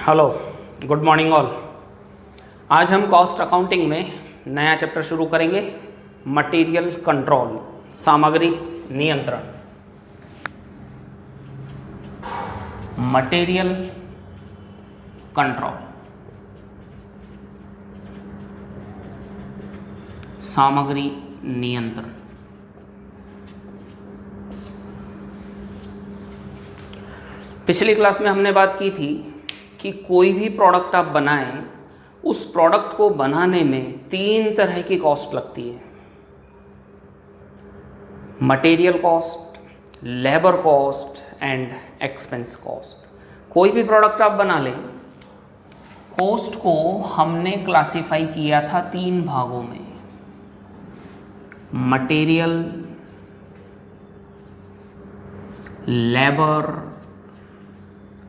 Hello, good morning all. आज हम cost accounting में नया चैप्टर शुरू करेंगे, मटेरियल कंट्रोल, सामग्री नियंत्रण। मटेरियल कंट्रोल, सामग्री नियंत्रण। पिछली क्लास में हमने बात की थी कि कोई भी प्रोडक्ट आप बनाएं, उस प्रोडक्ट को बनाने में 3 तरह की कॉस्ट लगती है। Material cost, labour cost and expense cost. कोई भी प्रोडक्ट आप बना लें, कॉस्ट को हमने क्लासिफाई किया था 3 भागों में, मटेरियल, लेबर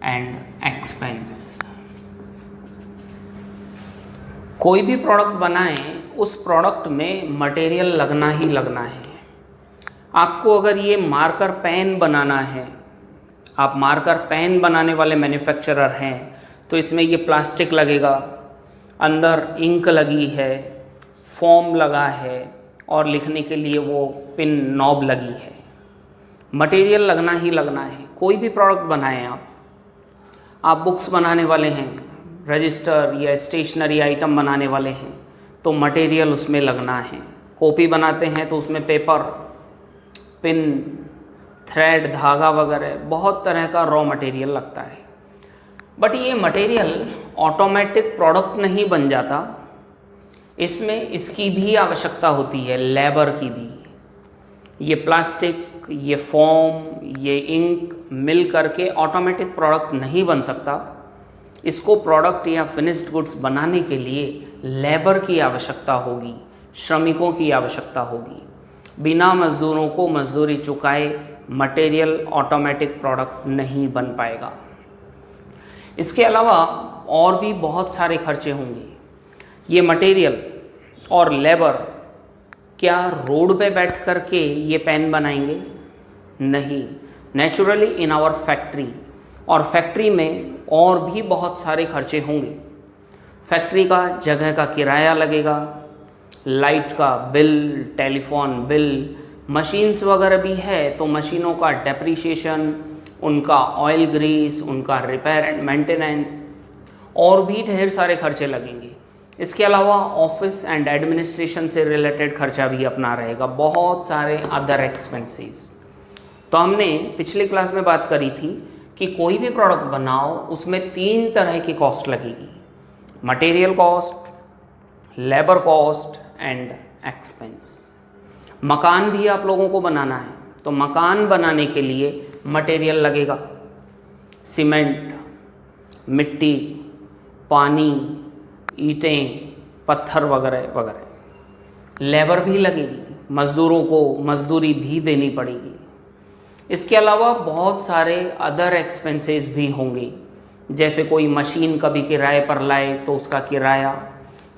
एंड एक्सपेंस। कोई भी प्रोडक्ट बनाएं, उस प्रोडक्ट में मटेरियल लगना ही लगना है। आपको अगर ये मार्कर पेन बनाना है, आप मार्कर पेन बनाने वाले मैन्युफैक्चरर हैं, तो इसमें ये प्लास्टिक लगेगा, अंदर इंक लगी है, फोम लगा है और लिखने के लिए वो पिन नॉब लगी है। मटेरियल लगना ही लगना है। कोई भी प्रोडक्ट बनाएं आप बुक्स बनाने वाले हैं, रजिस्टर या स्टेशनरी आइटम बनाने वाले हैं, तो मटेरियल उसमें लगना है। कॉपी बनाते हैं तो उसमें पेपर, पिन, थ्रेड, धागा वगैरह बहुत तरह का रॉ मटेरियल लगता है। बट ये मटेरियल ऑटोमेटिक प्रोडक्ट नहीं बन जाता, इसमें इसकी भी आवश्यकता होती है, लेबर की भी। ये प्लास्टिक, ये फोम, ये इंक मिल करके ऑटोमेटिक प्रोडक्ट नहीं बन सकता। इसको प्रोडक्ट या फिनिश्ड गुड्स बनाने के लिए लेबर की आवश्यकता होगी, श्रमिकों की आवश्यकता होगी। बिना मजदूरों को मजदूरी चुकाए मटेरियल ऑटोमेटिक प्रोडक्ट नहीं बन पाएगा। इसके अलावा और भी बहुत सारे खर्चे होंगे। ये मटेरियल और लेबर क्या रोड पे बैठ करके ये पेन बनाएंगे? नहीं, नेचुरली इन आवर फैक्ट्री। और फैक्ट्री में और भी बहुत सारे खर्चे होंगे। फैक्ट्री का जगह का किराया लगेगा, लाइट का बिल, टेलीफोन बिल, मशीन्स वगैरह भी है तो मशीनों का डेप्रिसिएशन, उनका ऑयल ग्रीस, उनका रिपेयर एंड मेंटेनेंस, और भी ढेर सारे खर्चे लगेंगे। इसके अलावा ऑफिस एंड एडमिनिस्ट्रेशन से रिलेटेड खर्चा भी अपना रहेगा, बहुत सारे अदर एक्सपेंसेस। तो हमने पिछली क्लास में बात करी थी कि कोई भी प्रोडक्ट बनाओ, उसमें 3 तरह की कॉस्ट लगेगी, material cost, labour cost and expense. मकान भी आप लोगों को बनाना है, तो मकान बनाने के लिए मटेरियल लगेगा, सीमेंट, मिट्टी, पानी, ईंटें, पत्थर वगैरह वगैरह। लेबर भी लगेगी, मज़दूरों को मजदूरी भी देनी पड़ेगी। इसके अलावा बहुत सारे अदर एक्सपेंसेस भी होंगे, जैसे कोई मशीन कभी किराए पर लाए तो उसका किराया,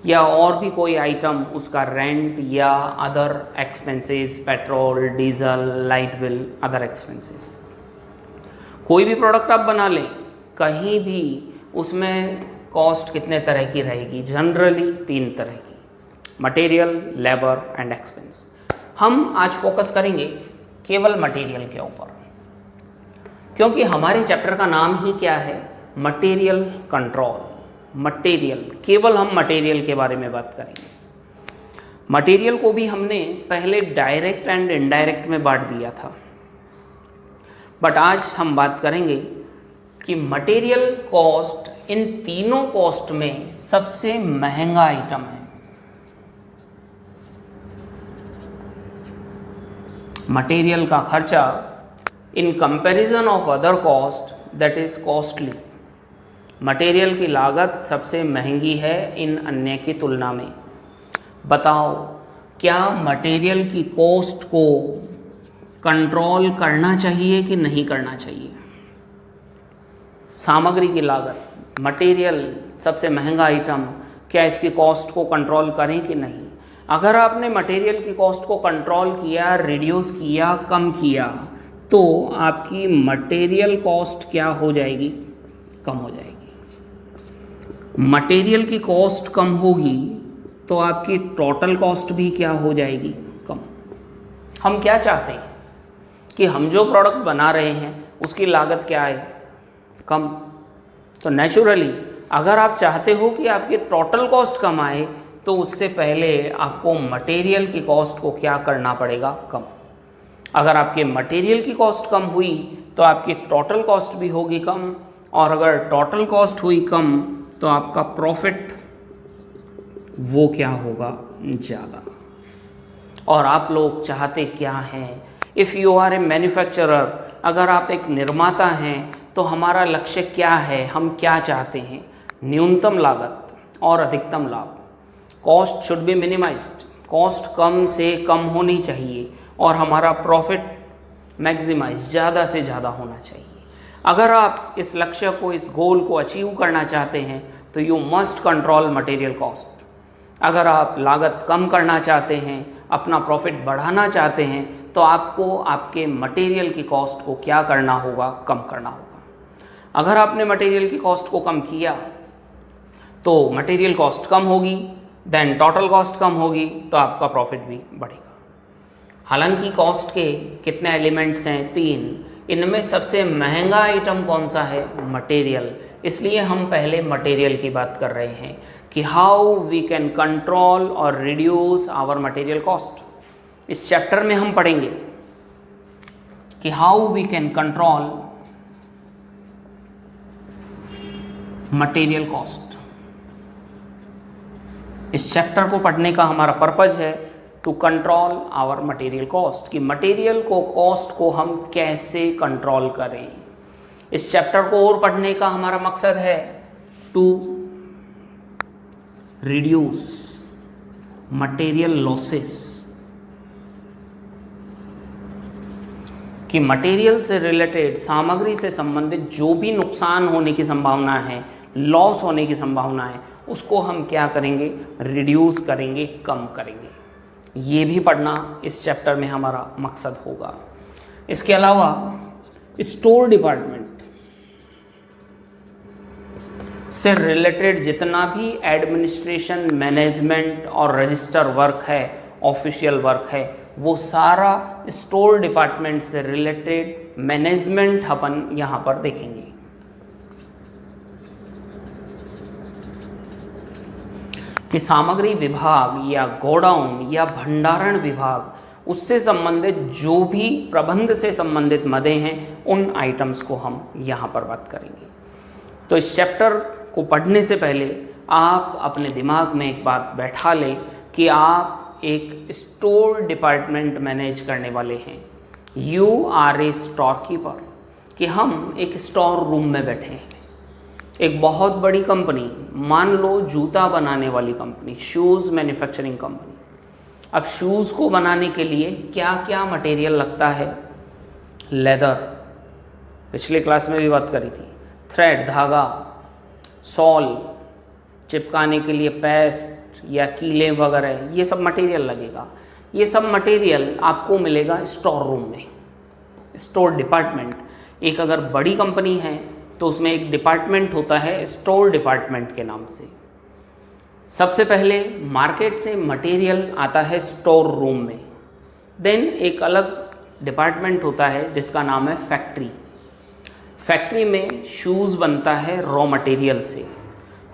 या और भी कोई आइटम उसका रेंट, या other expenses, petrol, diesel, light bill, other expenses. कोई भी प्रोडक्ट आप बना लें, कहीं भी उसमें कॉस्ट कितने तरह की रहेगी? जनरली 3 तरह की, मटेरियल, लेबर एंड एक्सपेंस। हम आज फोकस करेंगे केवल मटेरियल के ऊपर, क्योंकि हमारे चैप्टर का नाम ही क्या है? Material control. मटेरियल, केवल हम मटेरियल के बारे में बात करेंगे। मटेरियल को भी हमने पहले डायरेक्ट एंड इनडायरेक्ट में बांट दिया था, बट आज हम बात करेंगे कि मटेरियल कॉस्ट इन तीनों कॉस्ट में सबसे महंगा आइटम है। मटेरियल का खर्चा in comparison of other cost that is costly. Material की लागत सबसे महंगी है इन अन्य की तुलना में। बताओ, क्या मटेरियल की कॉस्ट को कंट्रोल करना चाहिए कि नहीं करना चाहिए? सामग्री की लागत, मटेरियल सबसे महंगा आइटम, क्या इसकी कॉस्ट को कंट्रोल करें कि नहीं? अगर आपने मटेरियल की कॉस्ट को कंट्रोल किया, रिड्यूस किया, कम किया, तो आपकी मटेरियल कॉस्ट क्या हो जाएगी? कम हो जाएगी। मटेरियल की कॉस्ट कम होगी तो आपकी टोटल कॉस्ट भी क्या हो जाएगी, कम। हम क्या चाहते हैं कि हम जो प्रोडक्ट बना रहे हैं उसकी लागत क्या है, कम। तो नेचुरली अगर आप चाहते हो कि आपकी टोटल कॉस्ट कम आए तो उससे पहले आपको मटेरियल की कॉस्ट को क्या करना पड़ेगा, कम। अगर आपके मटेरियल की कॉस्ट कम हुई तो आपकी टोटल कॉस्ट भी होगी कम, और अगर टोटल कॉस्ट हुई कम तो आपका प्रॉफिट वो क्या होगा, ज़्यादा। और आप लोग चाहते क्या हैं, if you are a manufacturer, अगर आप एक निर्माता हैं तो हमारा लक्ष्य क्या है, हम क्या चाहते हैं, न्यूनतम लागत और अधिकतम लाभ। Cost should be minimized, cost कम से कम होनी चाहिए और हमारा प्रॉफिट मैक्सिमाइज, ज़्यादा से ज़्यादा होना चाहिए। अगर आप इस लक्ष्य को, इस गोल को अचीव करना चाहते हैं तो you must control material cost. अगर आप लागत कम करना चाहते हैं, अपना प्रॉफिट बढ़ाना चाहते हैं, तो आपको आपके मटेरियल की कॉस्ट को क्या करना होगा, कम करना होगा। अगर आपने मटेरियल की कॉस्ट को कम किया तो मटेरियल कॉस्ट कम होगी, देन टोटल कॉस्ट कम होगी, तो आपका प्रॉफिट भी बढ़ेगा। हालांकि कॉस्ट के कितने एलिमेंट्स हैं, 3। इनमें सबसे महंगा आइटम कौन सा है, मटेरियल। इसलिए हम पहले मटेरियल की बात कर रहे हैं कि हाउ वी कैन कंट्रोल और रिड्यूस आवर मटेरियल कॉस्ट। इस चैप्टर में हम पढ़ेंगे कि how we can control material cost. इस चैप्टर को पढ़ने का हमारा पर्पज है to control our material cost, कि मटेरियल को कॉस्ट को हम कैसे कंट्रोल करें। इस चैप्टर को और पढ़ने का हमारा मकसद है टू रिड्यूस मटेरियल लॉसेस, कि मटेरियल से रिलेटेड, सामग्री से संबंधित जो भी नुकसान होने की संभावना है, लॉस होने की संभावना है, उसको हम क्या करेंगे, रिड्यूस करेंगे, कम करेंगे। ये भी पढ़ना इस चैप्टर में हमारा मकसद होगा। इसके अलावा स्टोर डिपार्टमेंट से रिलेटेड जितना भी एडमिनिस्ट्रेशन, मैनेजमेंट और रजिस्टर वर्क है, ऑफिशियल वर्क है, वो सारा स्टोर डिपार्टमेंट से रिलेटेड मैनेजमेंट अपन यहाँ पर देखेंगे। कि सामग्री विभाग या गोडाउन या भंडारण विभाग, उससे संबंधित जो भी प्रबंध से संबंधित मदे हैं, उन आइटम्स को हम यहाँ पर बात करेंगे। तो इस चैप्टर को पढ़ने से पहले आप अपने दिमाग में एक बात बैठा लें कि आप एक स्टोर डिपार्टमेंट मैनेज करने वाले हैं। You are a storekeeper, कि हम एक स्टोर रूम में बैठे हैं। एक बहुत बड़ी कंपनी, मान लो जूता बनाने वाली कंपनी, शूज़ मैन्युफैक्चरिंग कंपनी। अब शूज़ को बनाने के लिए क्या क्या मटेरियल लगता है, लेदर, पिछले क्लास में भी बात करी थी, थ्रेड, धागा, सॉल, चिपकाने के लिए पेस्ट या कीले वगैरह, ये सब मटेरियल लगेगा। ये सब मटेरियल आपको मिलेगा स्टोर रूम में, स्टोर डिपार्टमेंट। एक अगर बड़ी कंपनी है तो उसमें एक डिपार्टमेंट होता है स्टोर डिपार्टमेंट के नाम से। सबसे पहले मार्केट से मटेरियल आता है स्टोर रूम में, देन एक अलग डिपार्टमेंट होता है जिसका नाम है फैक्ट्री। फैक्ट्री में शूज़ बनता है रॉ मटेरियल से।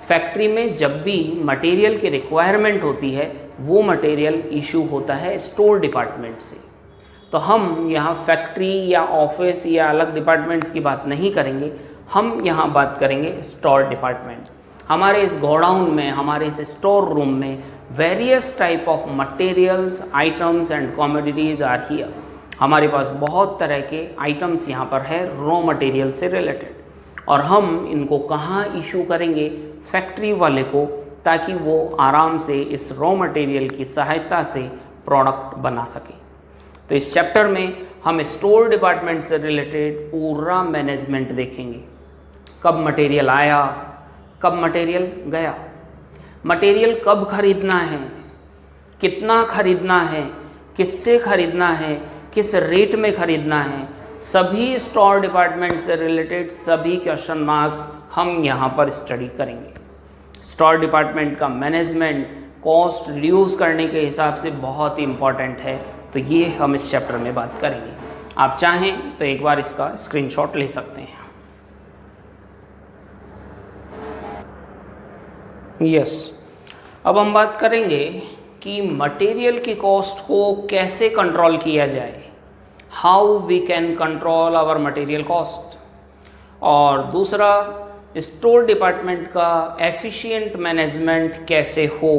फैक्ट्री में जब भी मटेरियल की रिक्वायरमेंट होती है, वो मटेरियल इशू होता है स्टोर डिपार्टमेंट से। तो हम यहाँ फैक्ट्री या ऑफिस या अलग डिपार्टमेंट्स की बात नहीं करेंगे, हम यहाँ बात करेंगे स्टोर डिपार्टमेंट। हमारे इस गोडाउन में, हमारे इस स्टोर रूम में various type of materials, items and commodities are here. हमारे पास बहुत तरह के आइटम्स यहाँ पर है रॉ मटेरियल से रिलेटेड, और हम इनको कहाँ इशू करेंगे, फैक्ट्री वाले को, ताकि वो आराम से इस रॉ मटेरियल की सहायता से प्रोडक्ट बना सके। तो इस चैप्टर में हम स्टोर डिपार्टमेंट से रिलेटेड पूरा मैनेजमेंट देखेंगे। कब मटेरियल आया, कब मटेरियल गया, मटेरियल कब खरीदना है, कितना खरीदना है, किससे खरीदना है, किस रेट में खरीदना है, सभी स्टोर डिपार्टमेंट से रिलेटेड सभी क्वेश्चन मार्क्स हम यहाँ पर स्टडी करेंगे। स्टोर डिपार्टमेंट का मैनेजमेंट कॉस्ट रिड्यूस करने के हिसाब से बहुत ही इम्पॉर्टेंट है। तो ये हम इस चैप्टर में बात करेंगे। आप चाहें तो एक बार इसका स्क्रीनशॉट ले सकते हैं। यस, अब हम बात करेंगे कि मटेरियल की कॉस्ट को कैसे कंट्रोल किया जाए, how we can control our material cost. और दूसरा, स्टोर डिपार्टमेंट का एफिशिएंट मैनेजमेंट कैसे हो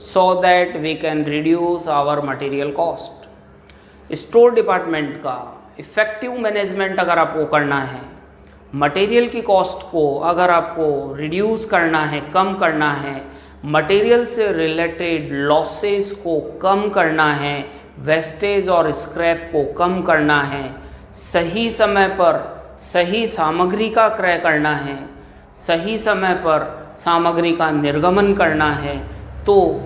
so that we can reduce our material cost. Store department का इफ़ेक्टिव मैनेजमेंट अगर आपको करना है, मटेरियल की कॉस्ट को अगर आपको रिड्यूस करना है, कम करना है, मटेरियल से रिलेटेड लॉसेस को कम करना है, वेस्टेज और स्क्रैप को कम करना है, सही समय पर सही सामग्री का क्रय करना है, सही समय पर सामग्री का निर्गमन करना है, तो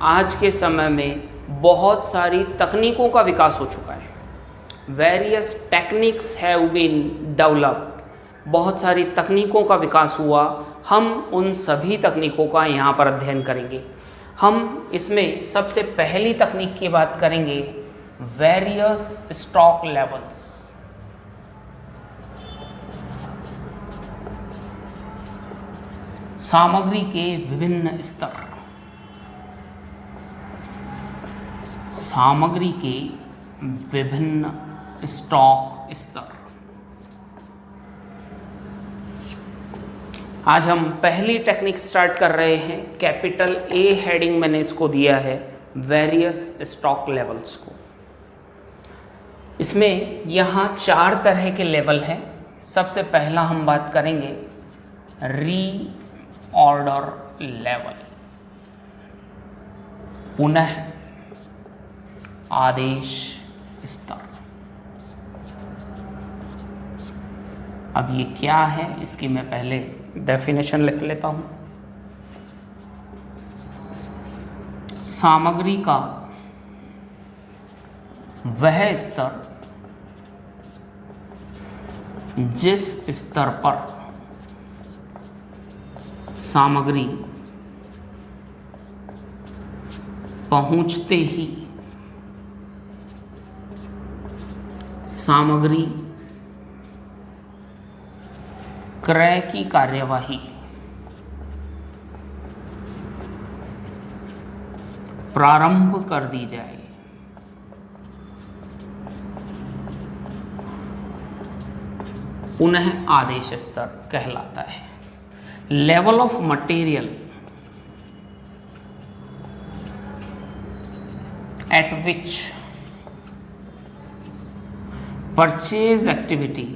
आज के समय में बहुत सारी तकनीकों का विकास हो चुका है। Various techniques have been developed, बहुत सारी तकनीकों का विकास हुआ। हम उन सभी तकनीकों का यहाँ पर अध्ययन करेंगे। हम इसमें सबसे पहली तकनीक की बात करेंगे, वेरियस स्टॉक लेवल्स। सामग्री के विभिन्न स्तर, सामग्री के विभिन्न स्टॉक स्तर। आज हम पहली टेक्निक स्टार्ट कर रहे हैं। कैपिटल ए हेडिंग मैंने इसको दिया है, वेरियस स्टॉक लेवल्स को। इसमें यहाँ 4 तरह के लेवल हैं। सबसे पहला हम बात करेंगे री ऑर्डर लेवल, पुनः आदेश स्तर। अब ये क्या है, इसकी मैं पहले डेफिनेशन लिख लेता हूं। सामग्री का वह स्तर जिस स्तर पर सामग्री पहुंचते ही सामग्री क्रय की कार्यवाही प्रारंभ कर दी जाए। पुनः आदेश स्तर कहलाता है। Level of material at which purchase activity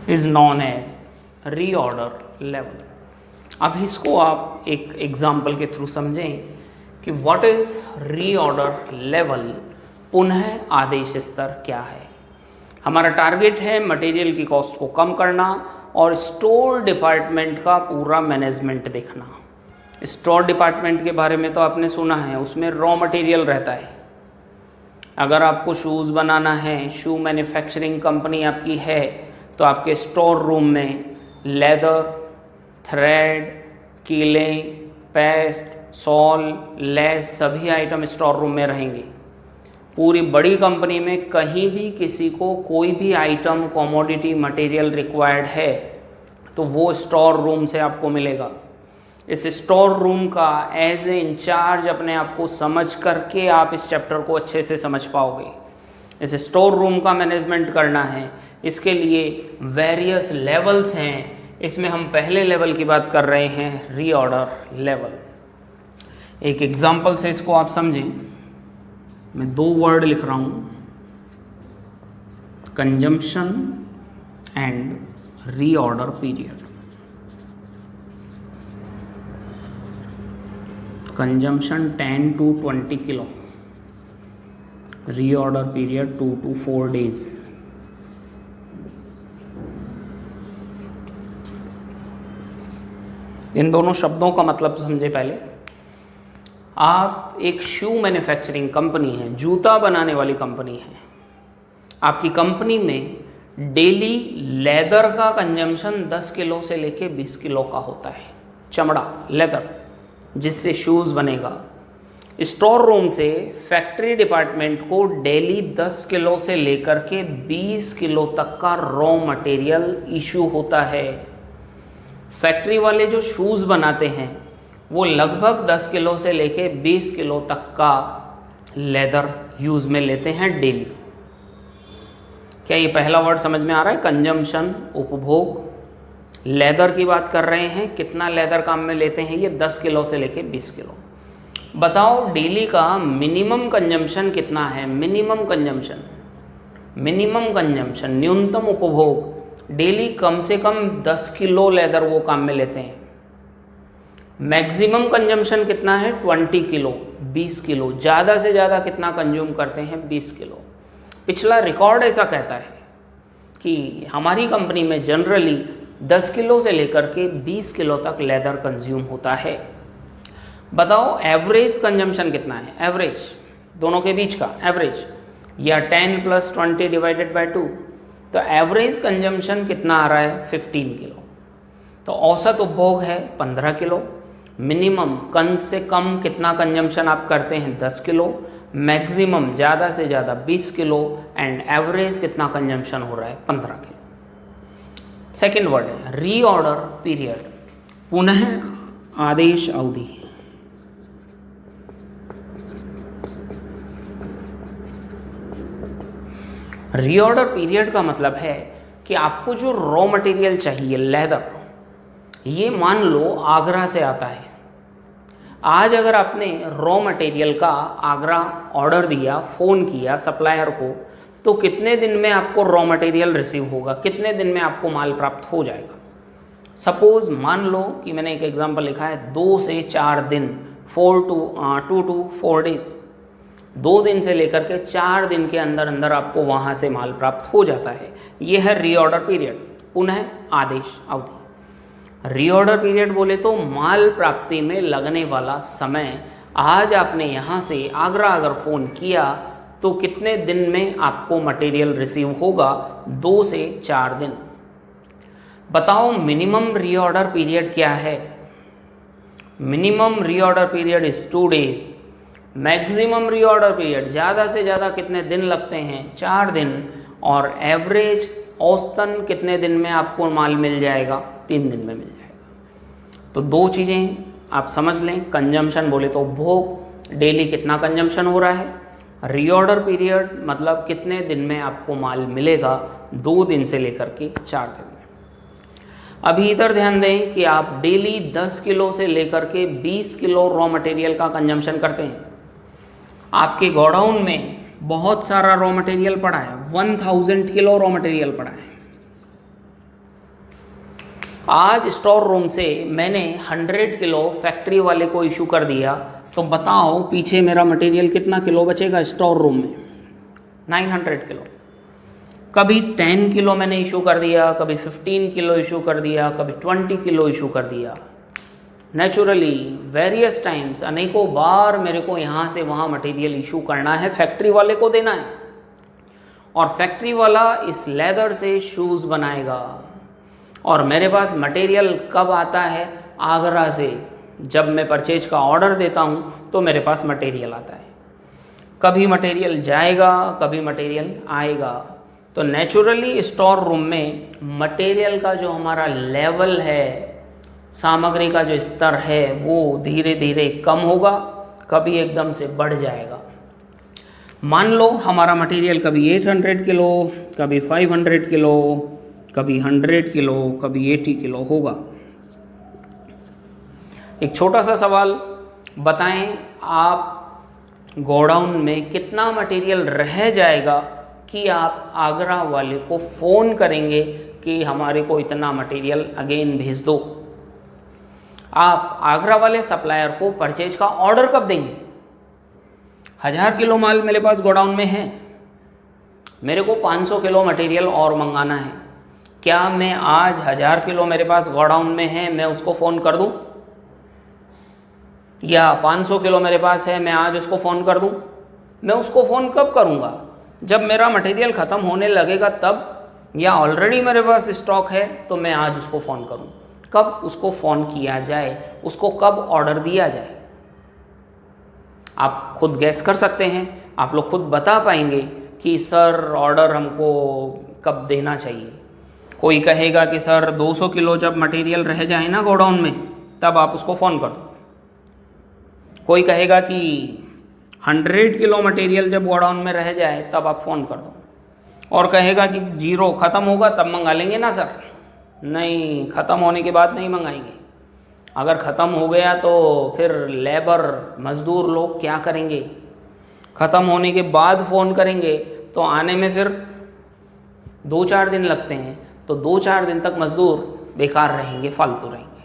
is known as reorder level। अब इसको आप एक एग्जाम्पल के थ्रू समझें कि व्हाट इज रीऑर्डर लेवल, पुनः आदेश स्तर क्या है। हमारा टारगेट है मटेरियल की कॉस्ट को कम करना और स्टोर डिपार्टमेंट का पूरा मैनेजमेंट देखना। स्टोर डिपार्टमेंट के बारे में तो आपने सुना है, उसमें रॉ मटेरियल रहता है। अगर आपको शूज़ बनाना है, शू मैन्युफैक्चरिंग कंपनी आपकी है, तो आपके स्टोर रूम में लेदर, थ्रेड, कीलें, पेस्ट, सॉल, लेस सभी आइटम स्टोर रूम में रहेंगे। पूरी बड़ी कंपनी में कहीं भी किसी को कोई भी आइटम कमोडिटी मटेरियल रिक्वायर्ड है तो वो स्टोर रूम से आपको मिलेगा। इस स्टोर रूम का एज ए इंचार्ज अपने आप को समझ करके आप इस चैप्टर को अच्छे से समझ पाओगे। इस स्टोर रूम का मैनेजमेंट करना है, इसके लिए वेरियस लेवल्स हैं। इसमें हम पहले लेवल की बात कर रहे हैं, रीऑर्डर लेवल। एक एग्जांपल से इसको आप समझें। मैं 2 वर्ड लिख रहा हूँ, consumption and reorder period. Consumption 10 to 20 kilo, reorder period 2 to 4 days। इन दोनों शब्दों का मतलब समझे पहले। आप एक शू मैन्युफैक्चरिंग कंपनी है, जूता बनाने वाली कंपनी है, आपकी कंपनी में डेली लेदर का कंजम्पशन 10 किलो से लेके 20 किलो का होता है, चमड़ा लेदर जिससे शूज़ बनेगा। स्टोर रूम से फैक्ट्री डिपार्टमेंट को डेली 10 किलो से लेकर के 20 किलो तक का रॉ मटेरियल इशू होता है। फैक्ट्री वाले जो शूज़ बनाते हैं वो लगभग 10 किलो से लेके 20 किलो तक का लेदर यूज़ में लेते हैं डेली। क्या ये पहला वर्ड समझ में आ रहा है? कंजम्पशन, उपभोग। लेदर की बात कर रहे हैं, कितना लेदर काम में लेते हैं ये? 10 किलो से लेके 20 किलो। बताओ डेली का मिनिमम कंजम्पशन कितना है? मिनिमम कंजम्पशन, न्यूनतम उपभोग डेली कम से कम 10 किलो लेदर वो काम में लेते हैं। मैक्सिमम कंजम्पशन कितना है? 20 किलो, 20 किलो। ज़्यादा से ज़्यादा कितना कंज्यूम करते हैं? 20 किलो। पिछला रिकॉर्ड ऐसा कहता है कि हमारी कंपनी में जनरली 10 किलो से लेकर के 20 किलो तक लेदर कंज्यूम होता है। बताओ एवरेज कंजम्पशन कितना है? एवरेज दोनों के बीच का एवरेज, या 10 + 20 डिवाइडेड बाय 2, तो एवरेज कंजम्पशन कितना आ रहा है? 15 किलो। तो औसत उपभोग है 15 किलो। मिनिमम कम से कम कितना कंजम्पशन आप करते हैं? 10 किलो। मैक्सिमम ज़्यादा से ज़्यादा 20 किलो। एंड एवरेज कितना कंजम्पशन हो रहा है? 15 किलो। सेकेंड वर्ड है रीऑर्डर पीरियड, पुनः आदेश अवधि। रीऑर्डर पीरियड का मतलब है कि आपको जो रॉ मटेरियल चाहिए लेदर, ये मान लो आगरा से आता है। आज अगर आपने रॉ मटेरियल का आगरा ऑर्डर दिया, फ़ोन किया सप्लायर को, तो कितने दिन में आपको रॉ मटेरियल रिसीव होगा? कितने दिन में आपको माल प्राप्त हो जाएगा? सपोज़ मान लो कि मैंने एक एग्जांपल लिखा है 2 से 4 दिन, 2 to 4 डेज, 2 दिन से लेकर के 4 दिन के अंदर अंदर आपको वहाँ से माल प्राप्त हो जाता है। ये है रीऑर्डर पीरियड, पुनः आदेश अवधि। रीऑर्डर पीरियड बोले तो माल प्राप्ति में लगने वाला समय। आज आपने यहाँ से आगरा अगर फ़ोन किया तो कितने दिन में आपको मटेरियल रिसीव होगा? 2 से 4 दिन। बताओ मिनिमम रीऑर्डर पीरियड क्या है? Minimum reorder period is 2 days. Maximum reorder period ज़्यादा से ज़्यादा कितने दिन लगते हैं? 4 दिन। और एवरेज औसतन कितने दिन में आपको माल मिल जाएगा? 3 दिन में मिल जाएगा। तो 2 चीज़ें आप समझ लें। कंजम्पशन बोले तो उपभोग, डेली कितना कंजम्पशन हो रहा है। रीऑर्डर पीरियड मतलब कितने दिन में आपको माल मिलेगा? 2 दिन से लेकर के 4 दिन में। अभी इधर ध्यान दें कि आप डेली 10 किलो से लेकर के 20 किलो रॉ मटेरियल का कंजम्पशन करते हैं। आपके गोडाउन में बहुत सारा रॉ मटेरियल पड़ा है, 1000 किलो रॉ मटेरियल पड़ा है। आज स्टोर रूम से मैंने 100 किलो फैक्ट्री वाले को इशू कर दिया, तो बताओ पीछे मेरा मटेरियल कितना किलो बचेगा स्टोर रूम में? 900 किलो। कभी 10 किलो मैंने इशू कर दिया, कभी 15 किलो इशू कर दिया, कभी 20 किलो इशू कर दिया। नेचुरली वेरियस टाइम्स, अनेकों बार मेरे को यहाँ से वहाँ मटेरियल इशू करना है, फैक्ट्री वाले को देना है। और फैक्ट्री वाला इस लेदर से शूज़ बनाएगा। और मेरे पास मटेरियल कब आता है? आगरा से। जब मैं परचेज का ऑर्डर देता हूँ तो मेरे पास मटेरियल आता है। कभी मटेरियल जाएगा, कभी मटेरियल आएगा। तो नेचुरली स्टोर रूम में मटेरियल का जो हमारा लेवल है, सामग्री का जो स्तर है, वो धीरे धीरे कम होगा, कभी एकदम से बढ़ जाएगा। मान लो हमारा मटेरियल कभी 800 किलो, कभी 500 किलो, कभी 100 किलो, कभी 80 किलो होगा। एक छोटा सा सवाल बताएं, आप गोडाउन में कितना मटेरियल रह जाएगा कि आप आगरा वाले को फ़ोन करेंगे कि हमारे को इतना मटेरियल अगेन भेज दो? आप आगरा वाले सप्लायर को परचेज का ऑर्डर कब देंगे? 1000 किलो माल मेरे पास गोडाउन में है, मेरे को 500 किलो मटेरियल और मंगाना है। क्या मैं आज 1000 किलो मेरे पास गोडाउन में है, मैं उसको फ़ोन कर दूं? या 500 किलो मेरे पास है, मैं आज उसको फ़ोन कर दूं? मैं उसको फ़ोन कब करूंगा? जब मेरा मटेरियल ख़त्म होने लगेगा तब, या ऑलरेडी मेरे पास स्टॉक है तो मैं आज उसको फ़ोन करूं। कब उसको फ़ोन किया जाए, उसको कब ऑर्डर दिया जाए, आप खुद गैस कर सकते हैं। आप लोग खुद बता पाएंगे कि सर ऑर्डर हमको कब देना चाहिए। कोई कहेगा कि सर 200 किलो जब मटेरियल रह जाए ना गोडाउन में, तब आप उसको फ़ोन कर दो। कोई कहेगा कि 100 किलो मटेरियल जब गोडाउन में रह जाए तब आप फ़ोन कर दो। और कहेगा कि 0 ख़त्म होगा तब मंगा लेंगे ना सर। नहीं, ख़त्म होने के बाद नहीं मंगाएंगे। अगर ख़त्म हो गया तो फिर लेबर मज़दूर लोग क्या करेंगे? ख़त्म होने के बाद फ़ोन करेंगे तो आने में फिर 2-4 दिन लगते हैं, तो 2-4 दिन तक मज़दूर बेकार रहेंगे, फालतू रहेंगे।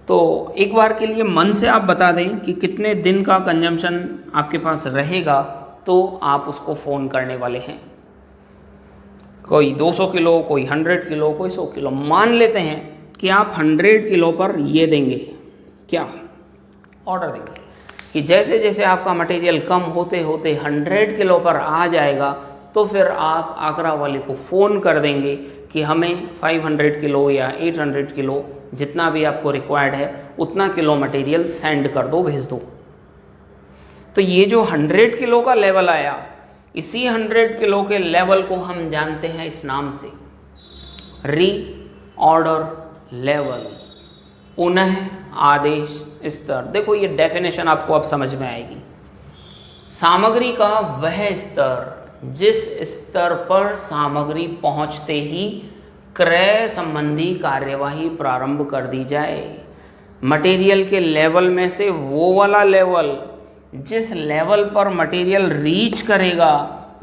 तो एक बार के लिए मन से आप बता दें कि कितने दिन का कंजम्पशन आपके पास रहेगा, तो आप उसको फ़ोन करने वाले हैं। कोई 200 किलो, कोई 100 किलो, कोई 100 किलो। मान लेते हैं कि आप 100 किलो पर ये देंगे, क्या ऑर्डर देंगे कि जैसे जैसे आपका मटेरियल कम होते होते 100 किलो पर आ जाएगा, तो फिर आप आगरा वाले को फ़ोन कर देंगे कि हमें 500 किलो या 800 किलो, जितना भी आपको रिक्वायर्ड है उतना किलो मटेरियल सेंड कर दो, भेज दो। तो ये जो 100 किलो का लेवल आया, इसी 100 किलो के लेवल को हम जानते हैं इस नाम से, री ऑर्डर लेवल, पुनः आदेश स्तर। देखो ये डेफिनेशन आपको अब समझ में आएगी। सामग्री का वह स्तर जिस स्तर पर सामग्री पहुंचते ही क्रय संबंधी कार्यवाही प्रारंभ कर दी जाए। मटेरियल के लेवल में से वो वाला लेवल जिस लेवल पर मटेरियल रीच करेगा,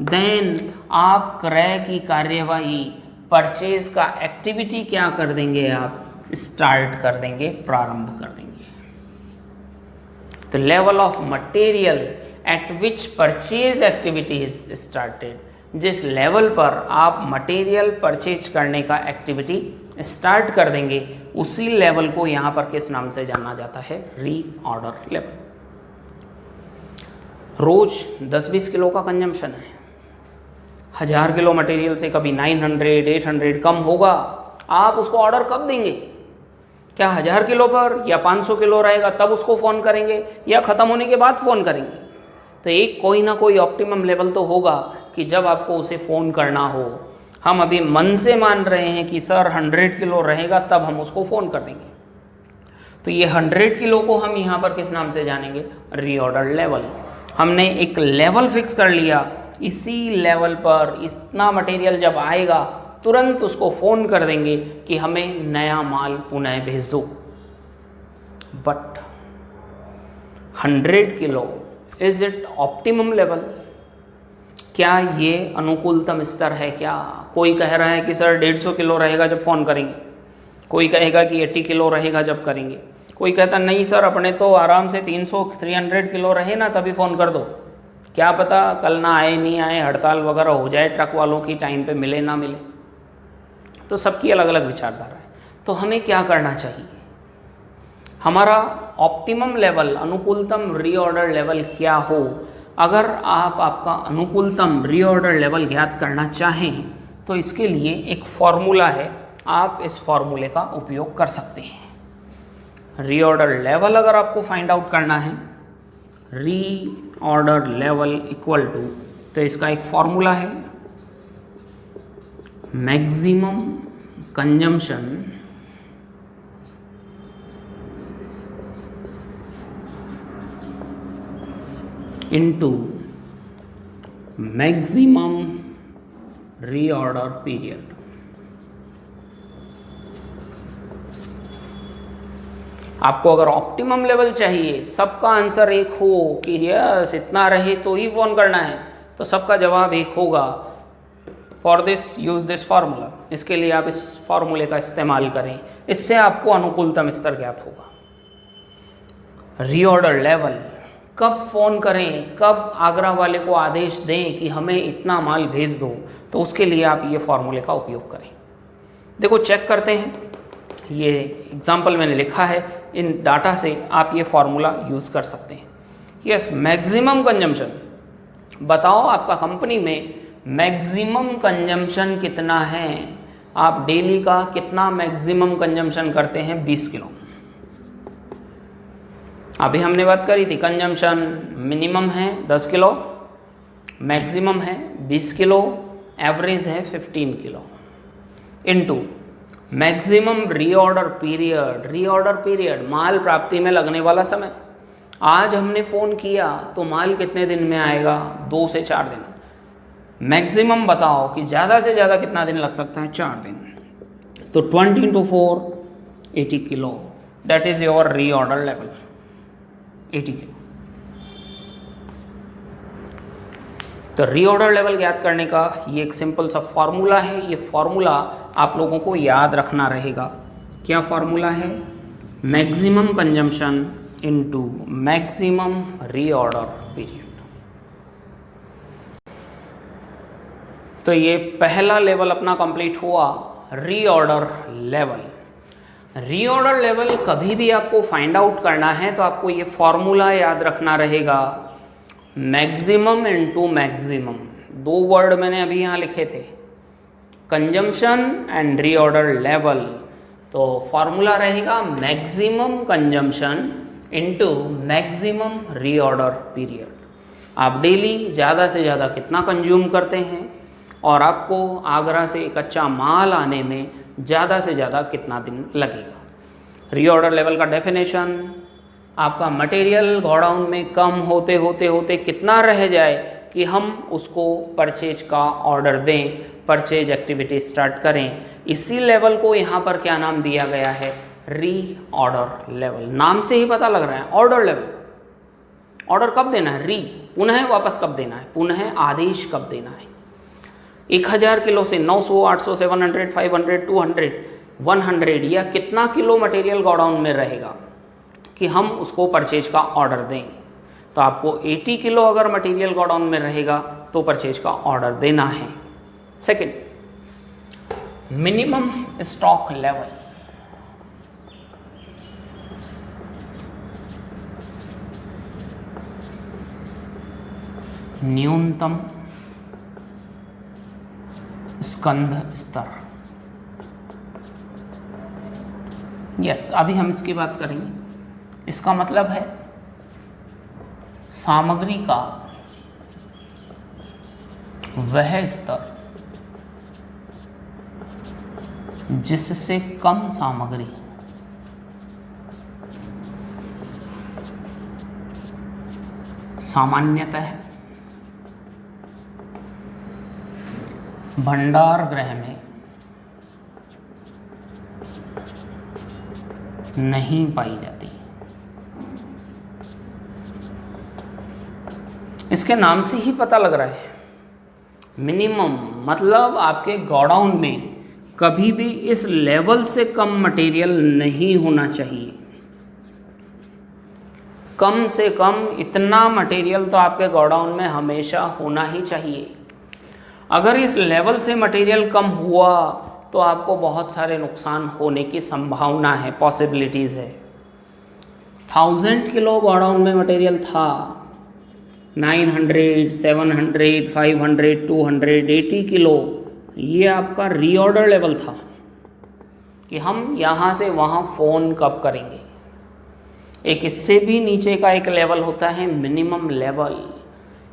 देन आप क्रय की कार्यवाही, परचेज का एक्टिविटी क्या कर देंगे, आप स्टार्ट कर देंगे, प्रारंभ कर देंगे। तो level of material at which purchase activity is started, जिस लेवल पर आप मटेरियल परचेज करने का एक्टिविटी स्टार्ट कर देंगे, उसी लेवल को यहाँ पर किस नाम से जाना जाता है? री ऑर्डर लेवल। रोज 10-20 किलो का कंजम्पशन है, 1000 किलो मटेरियल से कभी 900, 800 कम होगा, आप उसको ऑर्डर कब देंगे? क्या 1000 किलो पर या 500 किलो रहेगा तब उसको फ़ोन करेंगे, या ख़त्म होने के बाद फ़ोन करेंगे? तो एक कोई ना कोई ऑप्टिमम लेवल तो होगा कि जब आपको उसे फ़ोन करना हो। हम अभी मन से मान रहे हैं कि सर 100 किलो रहेगा तब हम उसको फ़ोन कर देंगे। तो ये 100 किलो को हम यहाँ पर किस नाम से जानेंगे? Reorder level. हमने एक लेवल फिक्स कर लिया, इसी लेवल पर इतना मटेरियल जब आएगा तुरंत उसको फ़ोन कर देंगे कि हमें नया माल पुनः भेज दो। But 100 kilo is it optimum level? क्या ये अनुकूलतम स्तर है? क्या कोई कह रहा है कि सर 150 किलो रहेगा जब फ़ोन करेंगे, कोई कहेगा कि 80 किलो रहेगा जब करेंगे, कोई कहता नहीं सर अपने तो आराम से 300-300 किलो रहे ना तभी फ़ोन कर दो, क्या पता कल ना आए नहीं आए, हड़ताल वगैरह हो जाए, ट्रक वालों की टाइम पे मिले ना मिले। तो सबकी अलग अलग विचारधारा है। तो हमें क्या करना चाहिए? हमारा ऑप्टिमम लेवल, अनुकूलतम रीऑर्डर लेवल क्या हो? अगर आप आपका अनुकूलतम रीऑर्डर लेवल ज्ञात करना चाहें तो इसके लिए एक फॉर्मूला है, आप इस फॉर्मूले का उपयोग कर सकते हैं। रीऑर्डर लेवल अगर आपको फाइंड आउट करना है, रीऑर्डर लेवल इक्वल टू, तो इसका एक फॉर्मूला है, maximum consumption into maximum reorder period. आपको अगर ऑप्टिमम लेवल चाहिए, सबका आंसर एक हो कि यस इतना रहे तो ही फ़ोन करना है, तो सबका जवाब एक होगा। For this use this formula, इसके लिए आप इस फार्मूले का इस्तेमाल करें, इससे आपको अनुकूलतम स्तर ज्ञात होगा। रीऑर्डर लेवल कब फ़ोन करें, कब आगरा वाले को आदेश दें कि हमें इतना माल भेज दो, तो उसके लिए आप ये फार्मूले का उपयोग करें। देखो चेक करते हैं, ये एग्जाम्पल मैंने लिखा है इन डाटा से आप ये फॉर्मूला यूज़ कर सकते हैं। यस, मैक्सिमम कंजम्पशन बताओ, आपका कंपनी में मैक्सिमम कंजम्पशन कितना है? आप डेली का कितना मैक्सिमम कंजम्पशन करते हैं? 20 किलो। अभी हमने बात करी थी कंजम्पशन मिनिमम है 10 किलो, मैक्सिमम है 20 किलो, एवरेज है 15 किलो, into maximum reorder period. Reorder period माल प्राप्ति में लगने वाला समय। आज हमने फ़ोन किया तो माल कितने दिन में आएगा? 2 से 4 दिन। मैक्सिमम बताओ कि ज़्यादा से ज़्यादा कितना दिन लग सकता है? 4 दिन। तो 20 × 4 80 kilo, that is your reorder level, 80 kilo. तो रीऑर्डर लेवल ज्ञात करने का ये एक सिंपल सा फॉर्मूला है। ये फॉर्मूला आप लोगों को याद रखना रहेगा। क्या फॉर्मूला है? Maximum consumption into maximum reorder period. तो ये पहला लेवल अपना कंप्लीट हुआ, रीऑर्डर लेवल। रीऑर्डर लेवल कभी भी आपको फाइंड आउट करना है तो आपको ये फॉर्मूला याद रखना रहेगा, मैक्सिमम इनटू मैक्सिमम। 2 वर्ड मैंने अभी यहाँ लिखे थे, कंजम्पशन एंड रीऑर्डर लेवल। तो फॉर्मूला रहेगा maximum consumption into maximum reorder period. आप डेली ज़्यादा से ज़्यादा कितना कंज्यूम करते हैं और आपको आगरा से कच्चा माल आने में ज़्यादा से ज़्यादा कितना दिन लगेगा। रीऑर्डर लेवल का डेफिनेशन, आपका मटेरियल गोडाउन में कम होते होते होते कितना रह जाए कि हम उसको परचेज का ऑर्डर दें, परचेज एक्टिविटी स्टार्ट करें। इसी लेवल को यहाँ पर क्या नाम दिया गया है? Reorder level. नाम से ही पता लग रहा है, ऑर्डर लेवल। ऑर्डर कब देना है? री, पुनः वापस कब देना है? पुनः आदेश कब देना है? 1000 किलो से 900, 800, 700, 500, 200, 100 या कितना किलो मटेरियल गोडाउन में रहेगा कि हम उसको परचेज का ऑर्डर दें। तो आपको 80 किलो अगर मटेरियल गोडाउन में रहेगा तो परचेज का ऑर्डर देना है। Second, minimum stock level. न्यूनतम स्कंध स्तर। यस, अभी हम इसकी बात करेंगे। इसका मतलब है सामग्री का वह स्तर जिससे कम सामग्री सामान्यतः भंडार गृह में नहीं पाई जाती। इसके नाम से ही पता लग रहा है, मिनिमम मतलब आपके गोडाउन में कभी भी इस लेवल से कम मटेरियल नहीं होना चाहिए। कम से कम इतना मटेरियल तो आपके गोडाउन में हमेशा होना ही चाहिए। अगर इस लेवल से मटेरियल कम हुआ तो आपको बहुत सारे नुकसान होने की संभावना है, पॉसिबिलिटीज़ है। 1000 किलो गोडाउन में मटेरियल था, 900, 700, 500, 200, 80 किलो, ये आपका रीऑर्डर लेवल था कि हम यहाँ से वहाँ फ़ोन कब करेंगे। एक इससे भी नीचे का एक लेवल होता है मिनिमम लेवल।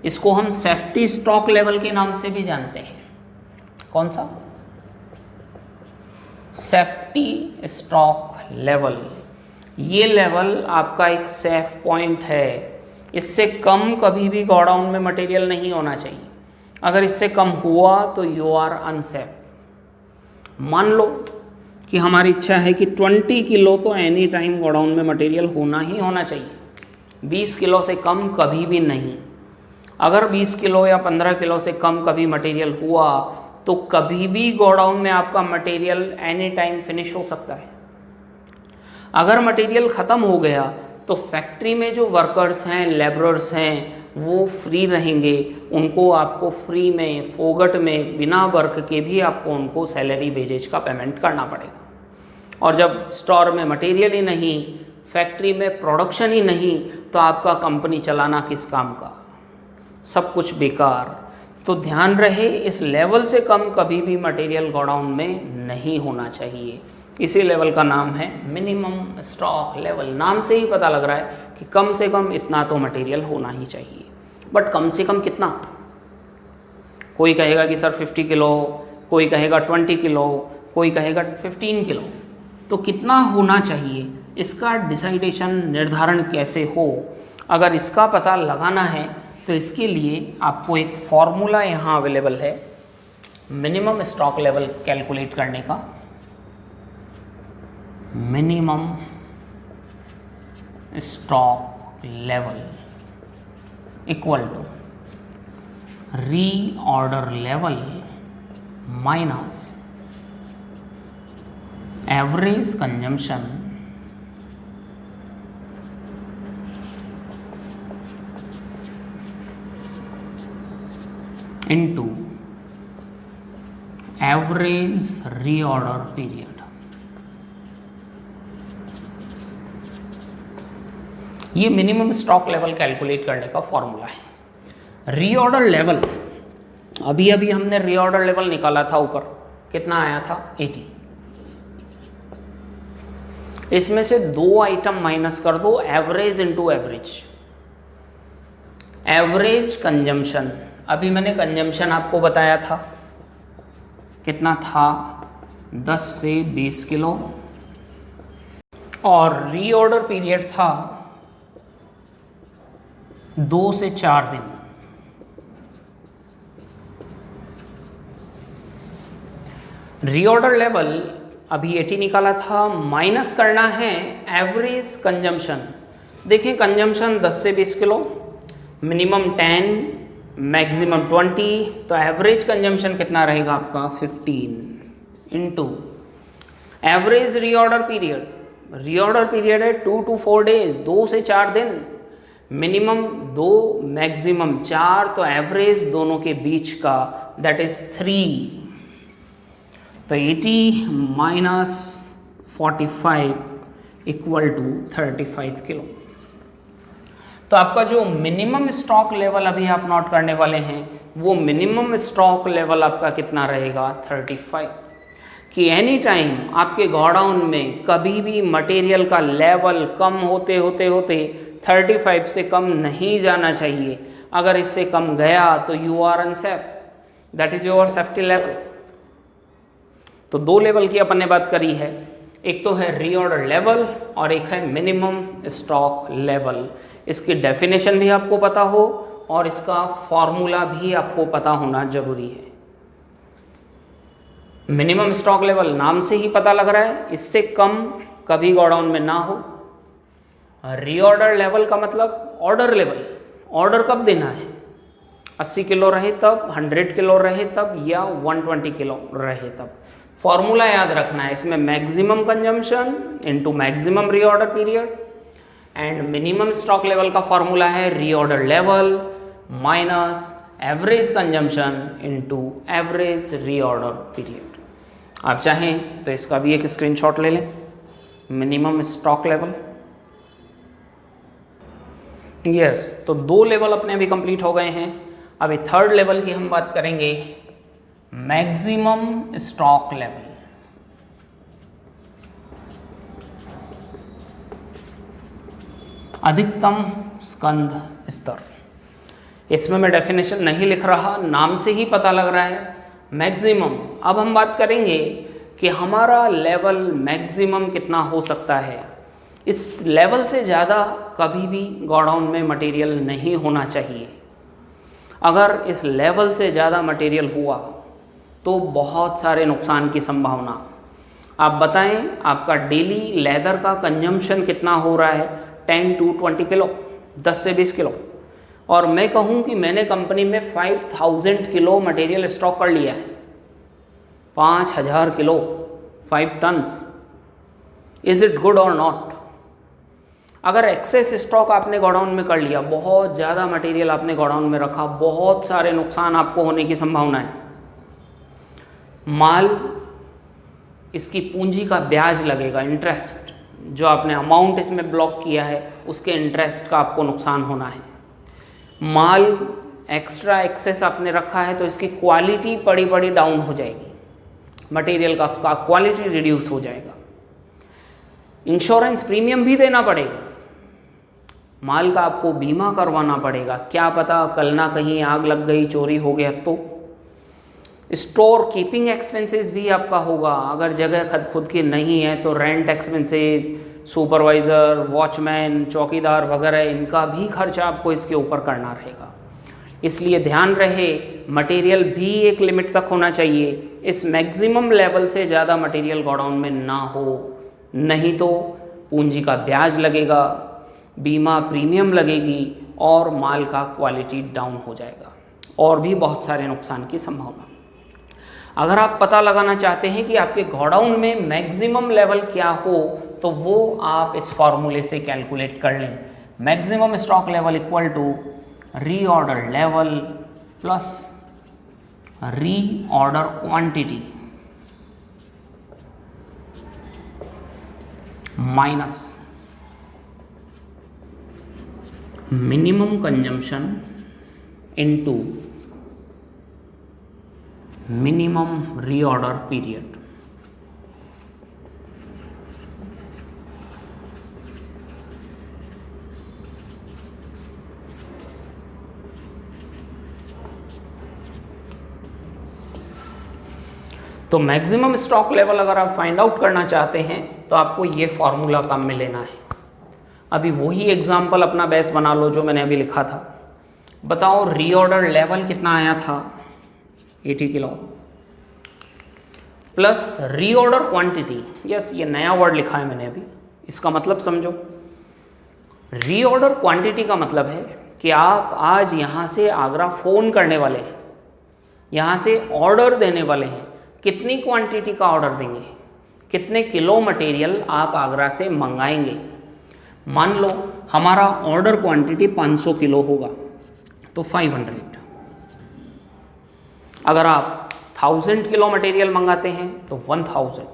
इसको हम सेफ्टी स्टॉक लेवल के नाम से भी जानते हैं। कौन सा? Safety stock level. ये लेवल आपका एक सेफ पॉइंट है। इससे कम कभी भी गोडाउन में मटेरियल नहीं होना चाहिए। अगर इससे कम हुआ तो यू आर अनसेफ। मान लो कि हमारी इच्छा है कि 20 किलो तो एनी टाइम गोडाउन में मटेरियल होना ही होना चाहिए, 20 किलो से कम कभी भी नहीं। अगर 20 किलो या 15 किलो से कम कभी मटेरियल हुआ तो कभी भी गोडाउन में आपका मटेरियल एनी टाइम फिनिश हो सकता है। अगर मटेरियल ख़त्म हो गया तो फैक्ट्री में जो वर्कर्स हैं, लेबरर्स हैं, वो फ्री रहेंगे। उनको आपको फ्री में, फोगट में, बिना वर्क के भी आपको उनको सैलरी वेजेज का पेमेंट करना पड़ेगा। और जब स्टोर में मटेरियल ही नहीं, फैक्ट्री में प्रोडक्शन ही नहीं तो आपका कंपनी चलाना किस काम का, सब कुछ बेकार। तो ध्यान रहे इस लेवल से कम कभी भी मटेरियल गोडाउन में नहीं होना चाहिए। इसी लेवल का नाम है मिनिमम स्टॉक लेवल। नाम से ही पता लग रहा है कि कम से कम इतना तो मटेरियल होना ही चाहिए। बट कम से कम कितना? कोई कहेगा कि सर 50 किलो, कोई कहेगा 20 किलो, कोई कहेगा 15 किलो। तो कितना होना चाहिए इसका डिसाइडेशन, निर्धारण कैसे हो, अगर इसका पता लगाना है तो इसके लिए आपको एक फॉर्मूला यहाँ अवेलेबल है मिनिमम स्टॉक लेवल कैलकुलेट करने का। Minimum stock level equal to reorder level minus average consumption into average reorder period। ये मिनिमम स्टॉक लेवल कैलकुलेट करने का फॉर्मूला है। रीऑर्डर लेवल, अभी अभी हमने रीऑर्डर लेवल निकाला था, ऊपर कितना आया था 80। इसमें से दो आइटम माइनस कर दो, average into average. Average consumption, अभी मैंने कंजम्पशन आपको बताया था कितना था, 10 से 20 किलो, और रीऑर्डर पीरियड था 2 से 4 दिन। रीऑर्डर लेवल अभी 80 निकाला था, माइनस करना है एवरेज कंजम्पशन। देखिए कंजम्पशन 10 से 20 किलो, मिनिमम 10, मैक्सिमम 20, तो एवरेज कंजम्पशन कितना रहेगा आपका 15 into average reorder period. Reorder period है 2 to 4 डेज, 2 से 4 दिन, मिनिमम 2 मैक्सिमम 4, तो एवरेज दोनों के बीच का दैट इज 3। तो 80 माइनस 45 इक्वल टू 35 किलो। तो आपका जो मिनिमम स्टॉक लेवल अभी आप नोट करने वाले हैं वो मिनिमम स्टॉक लेवल आपका कितना रहेगा 35। कि एनी टाइम आपके गोडाउन में कभी भी मटेरियल का लेवल कम होते होते होते 35 से कम नहीं जाना चाहिए। अगर इससे कम गया तो you are unsafe, that is your safety level. तो दो लेवल की अपन ने बात करी है, एक तो है रीऑर्डर लेवल और एक है मिनिमम स्टॉक लेवल। इसकी डेफिनेशन भी आपको पता हो और इसका फॉर्मूला भी आपको पता होना जरूरी है। मिनिमम स्टॉक लेवल नाम से ही पता लग रहा है, इससे कम कभी गोडाउन में ना हो। रीऑर्डर लेवल का मतलब ऑर्डर लेवल, ऑर्डर कब देना है, 80 किलो रहे तब, 100 किलो रहे तब, या 120 किलो रहे तब। फॉर्मूला याद रखना है, इसमें maximum consumption into maximum reorder period, and minimum stock level का फॉर्मूला है reorder level minus average consumption into average reorder period. आप चाहें तो इसका भी एक स्क्रीनशॉट ले लें। मिनिमम स्टॉक लेवल, यस, तो दो लेवल अपने अभी कंप्लीट हो गए हैं। अभी थर्ड लेवल की हम बात करेंगे, मैक्सिमम स्टॉक लेवल। अधिकतम स्कंध स्तर। इसमें मैं डेफिनेशन नहीं लिख रहा, नाम से ही पता लग रहा है मैक्सिमम। अब हम बात करेंगे कि हमारा लेवल मैक्सिमम कितना हो सकता है। इस लेवल से ज़्यादा कभी भी गोडाउन में मटेरियल नहीं होना चाहिए। अगर इस लेवल से ज़्यादा मटेरियल हुआ तो बहुत सारे नुकसान की संभावना। आप बताएं आपका डेली लेदर का कंजम्पशन कितना हो रहा है, 10 to 20 किलो, 10 से 20 किलो, और मैं कहूँ कि मैंने कंपनी में 5000 किलो मटेरियल स्टॉक कर लिया है, 5000 किलो, 5 टन्स। इज इट गुड और नॉट? अगर एक्सेस स्टॉक आपने गोडाउन में कर लिया, बहुत ज़्यादा मटेरियल आपने गोडाउन में रखा, बहुत सारे नुकसान आपको होने की संभावना है। माल, इसकी पूंजी का ब्याज लगेगा, इंटरेस्ट, जो आपने अमाउंट इसमें ब्लॉक किया है उसके इंटरेस्ट का आपको नुकसान होना है। माल एक्स्ट्रा एक्सेस आपने रखा है तो इसकी क्वालिटी बड़ी डाउन हो जाएगी, मटेरियल का क्वालिटी रिड्यूस हो जाएगा। इंश्योरेंस प्रीमियम भी देना पड़ेगा, माल का आपको बीमा करवाना पड़ेगा, क्या पता कल ना कहीं आग लग गई, चोरी हो गया तो। स्टोर कीपिंग एक्सपेंसेस भी आपका होगा, अगर जगह खुद की नहीं है तो रेंट एक्सपेंसेस, सुपरवाइज़र, वॉचमैन, चौकीदार वगैरह, इनका भी खर्चा आपको इसके ऊपर करना रहेगा। इसलिए ध्यान रहे मटेरियल भी एक लिमिट तक होना चाहिए, इस मैक्सिमम लेवल से ज़्यादा मटेरियल गोडाउन में ना हो, नहीं तो पूंजी का ब्याज लगेगा, बीमा प्रीमियम लगेगी और माल का क्वालिटी डाउन हो जाएगा और भी बहुत सारे नुकसान की संभावना। अगर आप पता लगाना चाहते हैं कि आपके गोडाउन में मैक्सिमम लेवल क्या हो तो वो आप इस फॉर्मूले से कैलकुलेट कर लें। Maximum stock level equal to reorder level plus reorder quantity minus minimum consumption into minimum reorder period. तो मैक्सिमम स्टॉक लेवल अगर आप फाइंड आउट करना चाहते हैं तो आपको ये फॉर्मूला काम में लेना है। अभी वही एग्जांपल अपना बेस बना लो जो मैंने अभी लिखा था। बताओ रीऑर्डर लेवल कितना आया था, 80 kilo, plus reorder quantity, yes ये नया वर्ड लिखा है मैंने अभी, इसका मतलब समझो। रीऑर्डर क्वांटिटी का मतलब है कि आप आज यहाँ से आगरा फ़ोन करने वाले हैं, यहाँ से ऑर्डर देने वाले हैं, कितनी क्वांटिटी का ऑर्डर देंगे, कितने किलो मटेरियल आप आगरा से मंगाएंगे। मान लो हमारा ऑर्डर क्वांटिटी 500 किलो होगा तो 500। अगर आप 1000 किलो मटेरियल मंगाते हैं तो 1000,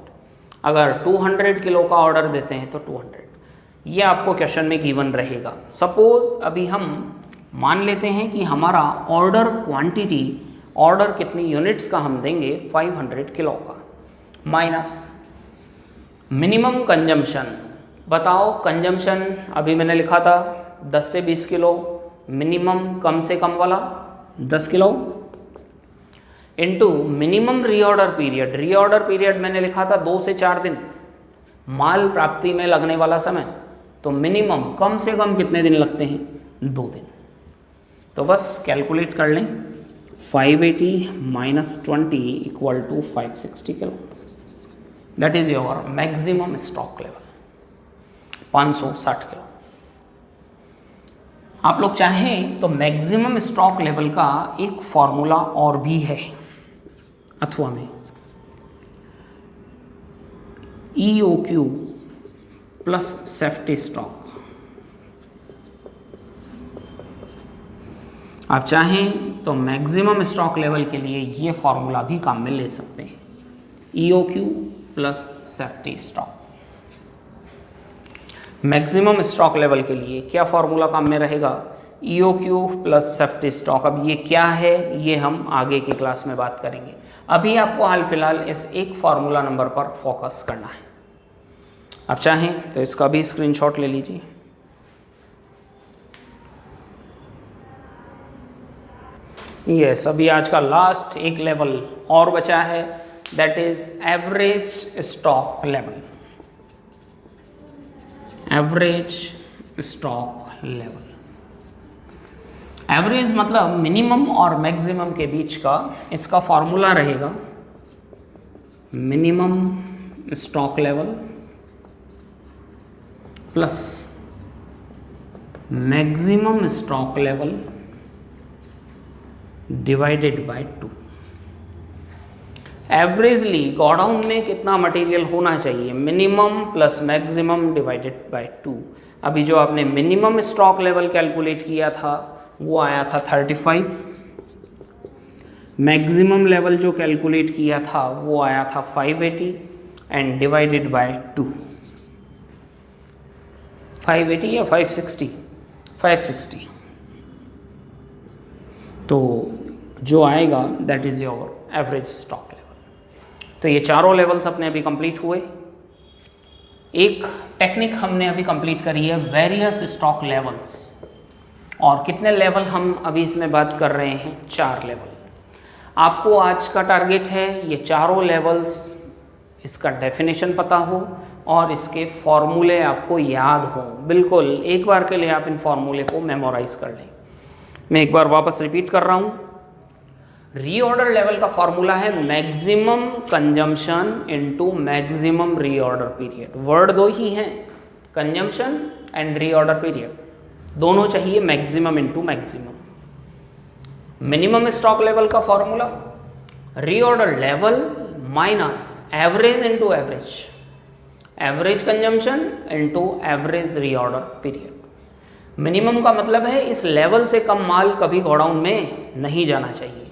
अगर 200 किलो का ऑर्डर देते हैं तो 200। ये आपको क्वेश्चन में गिवन रहेगा। सपोज अभी हम मान लेते हैं कि हमारा ऑर्डर क्वांटिटी, ऑर्डर कितनी यूनिट्स का हम देंगे 500 किलो का, माइनस मिनिमम कंजम्पशन। बताओ कंजम्पशन अभी मैंने लिखा था 10 से 20 किलो, मिनिमम कम से कम वाला 10 kilo, into minimum reorder period. Reorder period मैंने लिखा था 2 से 4 दिन, माल प्राप्ति में लगने वाला समय, तो मिनिमम कम से कम कितने दिन लगते हैं, 2 दिन। तो बस कैलकुलेट कर लें, 580 माइनस 20 इक्वल टू 560 किलो, that is your maximum stock level 560 किलो। आप लोग चाहें तो मैक्सिमम स्टॉक लेवल का एक फॉर्मूला और भी है अथवा में, EOQ प्लस सेफ्टी स्टॉक। आप चाहें तो मैक्सिमम स्टॉक लेवल के लिए ये फॉर्मूला भी काम में ले सकते हैं, EOQ plus safety stock. Maximum stock level के लिए क्या फॉर्मूला काम में रहेगा, EOQ प्लस सेफ्टी स्टॉक। अब ये क्या है ये हम आगे की क्लास में बात करेंगे, अभी आपको हाल फिलहाल इस एक फॉर्मूला नंबर पर फोकस करना है। आप चाहें तो इसका भी स्क्रीनशॉट ले लीजिए। यस, अभी आज का लास्ट एक लेवल और बचा है, that is average stock level. Average stock level, average मतलब मिनिमम और मैक्सिमम के बीच का इसका फॉर्मूला रहेगा, minimum stock level plus maximum stock level divided by 2। Averagely godown में कितना मटेरियल होना चाहिए, minimum plus maximum divided by 2। अभी जो आपने मिनिमम स्टॉक लेवल कैलकुलेट किया था वो आया था 35, मैक्सिमम लेवल जो कैलकुलेट किया था वो आया था 580 एंड डिवाइडेड बाय 2। 580 या 560? 560। तो जो आएगा that is your average stock level. तो ये चारों लेवल्स अपने अभी कंप्लीट हुए। एक टेक्निक हमने अभी कंप्लीट करी है, वेरियस स्टॉक लेवल्स। और कितने लेवल हम अभी इसमें बात कर रहे हैं? 4 लेवल। आपको आज का टारगेट है ये चारों लेवल्स, इसका डेफिनेशन पता हो और इसके फॉर्मूले आपको याद हो। बिल्कुल एक बार के लिए आप इन फॉर्मूले को मेमोराइज कर लें। मैं एक बार वापस रिपीट कर रहा हूँ। रीऑर्डर लेवल का फॉर्मूला है maximum consumption into maximum reorder period. Word दो ही हैं, कंजम्पशन एंड रीऑर्डर पीरियड, दोनों चाहिए maximum into maximum. Minimum stock level का formula reorder level minus average into average, average consumption into average reorder period. Minimum का मतलब है इस लेवल से कम माल कभी गोडाउन में नहीं जाना चाहिए,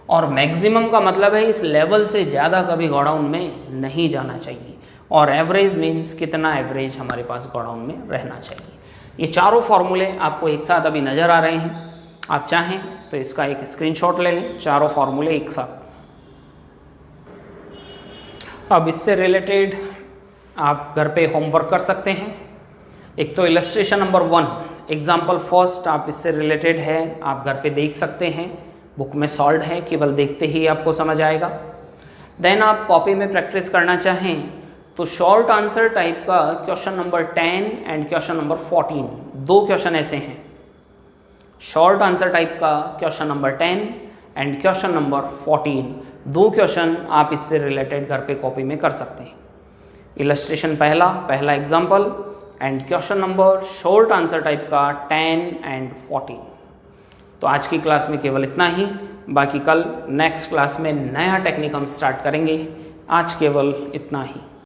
और मैक्सिमम का मतलब है इस लेवल से ज़्यादा कभी गोडाउन में नहीं जाना चाहिए, और एवरेज मीन्स कितना एवरेज हमारे पास गोडाउन में रहना चाहिए। ये चारों फॉर्मूले आपको एक साथ अभी नज़र आ रहे हैं। आप चाहें तो इसका एक स्क्रीनशॉट ले लें, चारों फॉर्मूले एक साथ। अब इससे रिलेटेड आप घर पे होमवर्क कर सकते हैं। एक तो इलस्ट्रेशन नंबर 1, एग्जाम्पल फर्स्ट, आप इससे रिलेटेड है, आप घर पे देख सकते हैं। बुक में सॉल्व है, केवल देखते ही आपको समझ आएगा। देन आप कॉपी में प्रैक्टिस करना चाहें तो शॉर्ट आंसर टाइप का question number 10 and question number 14, 2 question ऐसे हैं। शॉर्ट आंसर टाइप का question number 10 and question number 14, 2 question आप इससे रिलेटेड घर पे कॉपी में कर सकते हैं। इलस्ट्रेशन पहला example and question number short answer type का 10 एंड 14। तो आज की क्लास में केवल इतना ही, बाकी कल नेक्स्ट क्लास में नया टेक्निक हम स्टार्ट करेंगे। आज केवल इतना ही।